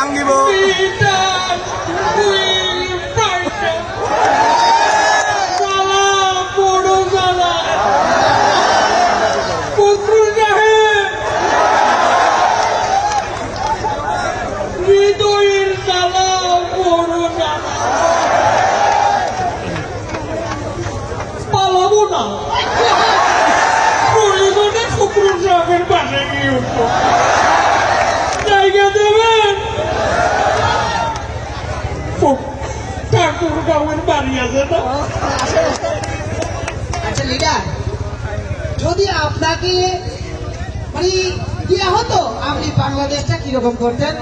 ভাঙিব আচ্ছা লিডার, যদি আপনাকে মানে দেওয়া হতো আপনি বাংলাদেশটা কিরকম করতেন?